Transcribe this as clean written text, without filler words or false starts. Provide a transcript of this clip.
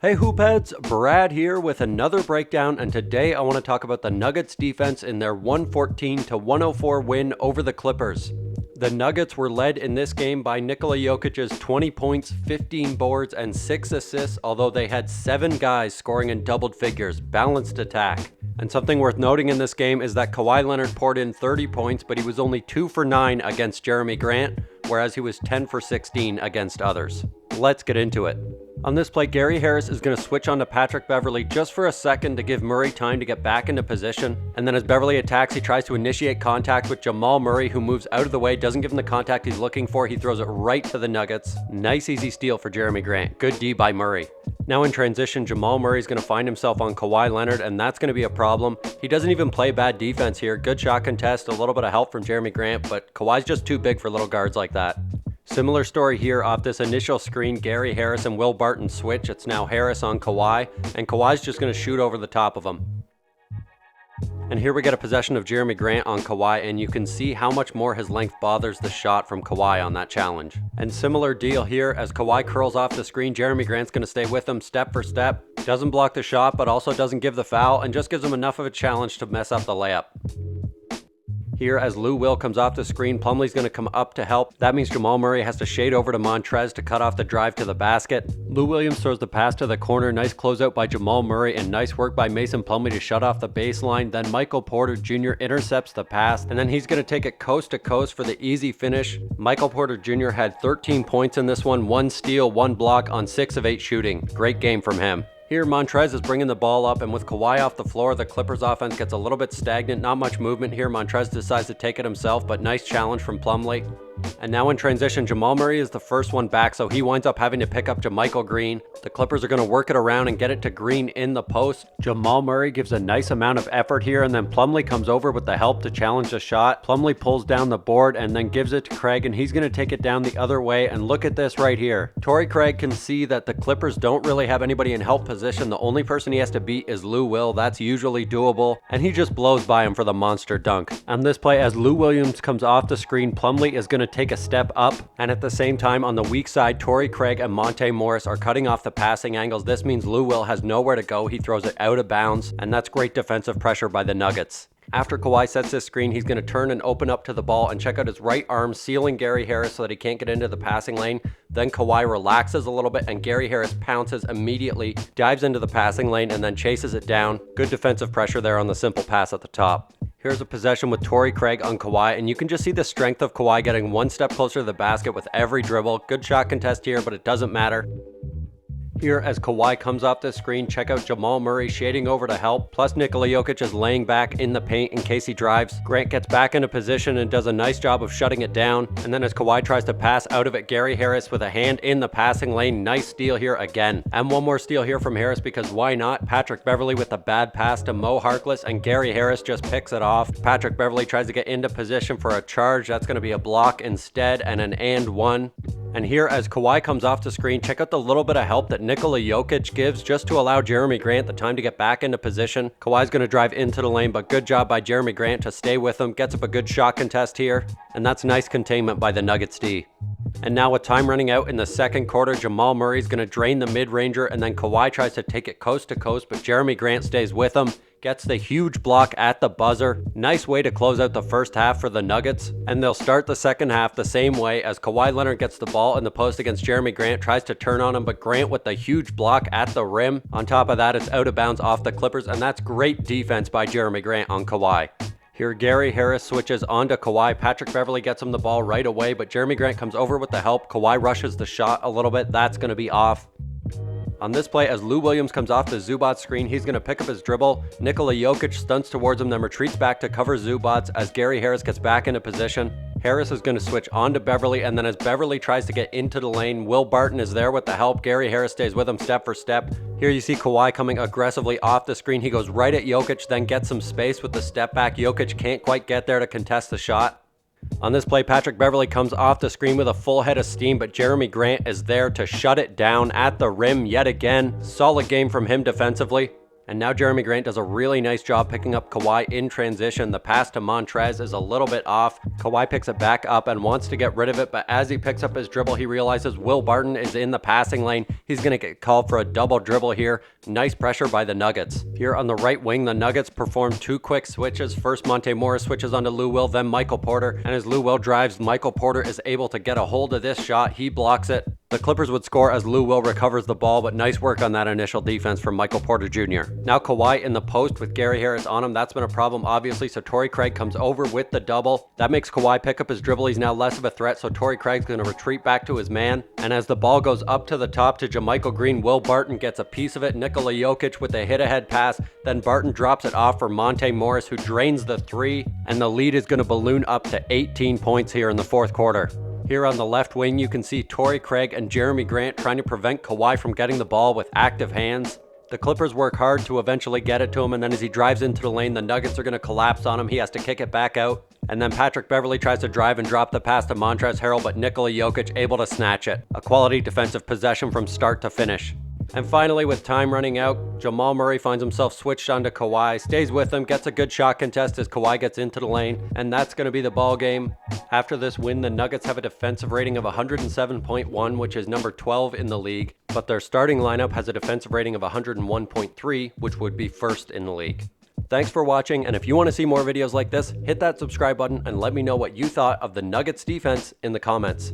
Hey Hoopheads, Brad here with another breakdown, and today I want to talk about the Nuggets defense in their 114-104 win over the Clippers. The Nuggets were led in this game by Nikola Jokic's 20 points, 15 boards, and 6 assists, although they had 7 guys scoring in doubled figures. Balanced attack. And something worth noting in this game is that Kawhi Leonard poured in 30 points, but he was only 2 for 9 against Jerami Grant, whereas he was 10 for 16 against others. Let's get into it. On this play, Gary Harris is going to switch on to Patrick Beverley just for a second to give Murray time to get back into position. And then as Beverley attacks, he tries to initiate contact with Jamal Murray, who moves out of the way, doesn't give him the contact he's looking for. He throws it right to the Nuggets. Nice easy steal for Jerami Grant. Good D by Murray. Now in transition, Jamal Murray is going to find himself on Kawhi Leonard, and that's going to be a problem. He doesn't even play bad defense here. Good shot contest, a little bit of help from Jerami Grant, but Kawhi's just too big for little guards like that. Similar story here off this initial screen. Gary Harris and Will Barton switch. It's now Harris on Kawhi, and Kawhi's just going to shoot over the top of him. And here we get a possession of Jerami Grant on Kawhi, and you can see how much more his length bothers the shot from Kawhi on that challenge. And similar deal here, as Kawhi curls off the screen, Jerami Grant's going to stay with him step for step. Doesn't block the shot, but also doesn't give the foul, and just gives him enough of a challenge to mess up the layup. Here, as Lou Will comes off the screen, Plumlee's going to come up to help. That means Jamal Murray has to shade over to Montrez to cut off the drive to the basket. Lou Williams throws the pass to the corner. Nice closeout by Jamal Murray, and nice work by Mason Plumlee to shut off the baseline. Then Michael Porter Jr. intercepts the pass, and then he's going to take it coast to coast for the easy finish. Michael Porter Jr. had 13 points in this one, 1 steal, 1 block on 6 of 8 shooting. Great game from him. Here, Montrez is bringing the ball up, and with Kawhi off the floor, the Clippers offense gets a little bit stagnant. Not much movement here. Montrez decides to take it himself, but nice challenge from Plumlee. And now in transition, Jamal Murray is the first one back, so he winds up having to pick up JaMychal Green. The Clippers are going to work it around and get it to Green in the post. Jamal Murray gives a nice amount of effort here, and then Plumlee comes over with the help to challenge the shot. Plumlee pulls down the board and then gives it to Craig, and he's going to take it down the other way. And look at this right here. Tori Craig can see that the Clippers don't really have anybody in help position. The only person he has to beat is Lou Will. That's usually doable, and he just blows by him for the monster dunk. On this play, as Lou Williams comes off the screen, Plumlee is going to take a step up, and at the same time on the weak side, Tori Craig and Monte Morris are cutting off the passing angles. This means Lou Will has nowhere to go. He throws it out of bounds, and that's great defensive pressure by the Nuggets. After Kawhi sets this screen, he's going to turn and open up to the ball and check out his right arm, sealing Gary Harris so that he can't get into the passing lane. Then Kawhi relaxes a little bit, and Gary Harris pounces immediately, dives into the passing lane, and then chases it down. Good defensive pressure there on the simple pass at the top. Here's a possession with Tori Craig on Kawhi, and you can just see the strength of Kawhi getting one step closer to the basket with every dribble. Good shot contest here, but it doesn't matter. Here, as Kawhi comes off the screen, check out Jamal Murray shading over to help, plus Nikola Jokic is laying back in the paint in case he drives. Grant gets back into position and does a nice job of shutting it down, and then as Kawhi tries to pass out of it, Gary Harris with a hand in the passing lane. Nice steal here again. And one more steal here from Harris, because why not? Patrick Beverley with a bad pass to Mo Harkless, and Gary Harris just picks it off. Patrick Beverley tries to get into position for a charge. That's going to be a block instead, and an and one. And here, as Kawhi comes off the screen, check out the little bit of help that Nikola Jokic gives just to allow Jerami Grant the time to get back into position. Kawhi's going to drive into the lane, but good job by Jerami Grant to stay with him. Gets up a good shot contest here, and that's nice containment by the Nuggets D. And now with time running out in the second quarter, Jamal Murray's going to drain the mid-ranger, and then Kawhi tries to take it coast to coast, but Jerami Grant stays with him. Gets the huge block at the buzzer. Nice way to close out the first half for the Nuggets. And they'll start the second half the same way, as Kawhi Leonard gets the ball in the post against Jerami Grant, tries to turn on him, but Grant with the huge block at the rim. On top of that, it's out of bounds off the Clippers, and that's great defense by Jerami Grant on Kawhi. Here, Gary Harris switches onto Kawhi. Patrick Beverley gets him the ball right away, but Jerami Grant comes over with the help. Kawhi rushes the shot a little bit. That's going to be off. On this play, as Lou Williams comes off the Zubac screen, he's going to pick up his dribble. Nikola Jokic stunts towards him, then retreats back to cover Zubac as Gary Harris gets back into position. Harris is going to switch on to Beverley, and then as Beverley tries to get into the lane, Will Barton is there with the help. Gary Harris stays with him step for step. Here you see Kawhi coming aggressively off the screen. He goes right at Jokic, then gets some space with the step back. Jokic can't quite get there to contest the shot. On this play, Patrick Beverley comes off the screen with a full head of steam, but Jerami Grant is there to shut it down at the rim yet again. Solid game from him defensively. And now Jerami Grant does a really nice job picking up Kawhi in transition. The pass to Montrez is a little bit off. Kawhi picks it back up and wants to get rid of it, but as he picks up his dribble, he realizes Will Barton is in the passing lane. He's going to get called for a double dribble here. Nice pressure by the Nuggets. Here on the right wing, the Nuggets perform two quick switches. First, Monte Morris switches onto Lou Will, then Michael Porter. And as Lou Will drives, Michael Porter is able to get a hold of this shot. He blocks it. The Clippers would score as Lou Will recovers the ball, but nice work on that initial defense from Michael Porter Jr. Now Kawhi in the post with Gary Harris on him. That's been a problem, obviously, so Tori Craig comes over with the double. That makes Kawhi pick up his dribble. He's now less of a threat, so Tori Craig's going to retreat back to his man. And as the ball goes up to the top to JaMychal Green, Will Barton gets a piece of it. Nikola Jokic with a hit-ahead pass. Then Barton drops it off for Monte Morris, who drains the three. And the lead is going to balloon up to 18 points here in the fourth quarter. Here on the left wing, you can see Tori Craig and Jerami Grant trying to prevent Kawhi from getting the ball with active hands. The Clippers work hard to eventually get it to him, and then as he drives into the lane, the Nuggets are going to collapse on him. He has to kick it back out. And then Patrick Beverley tries to drive and drop the pass to Montrezl Harrell, but Nikola Jokic able to snatch it. A quality defensive possession from start to finish. And finally, with time running out, Jamal Murray finds himself switched onto Kawhi, stays with him, gets a good shot contest as Kawhi gets into the lane, and that's going to be the ball game. After this win, the Nuggets have a defensive rating of 107.1, which is number 12 in the league, but their starting lineup has a defensive rating of 101.3, which would be first in the league. Thanks for watching, and if you want to see more videos like this, hit that subscribe button and let me know what you thought of the Nuggets defense in the comments.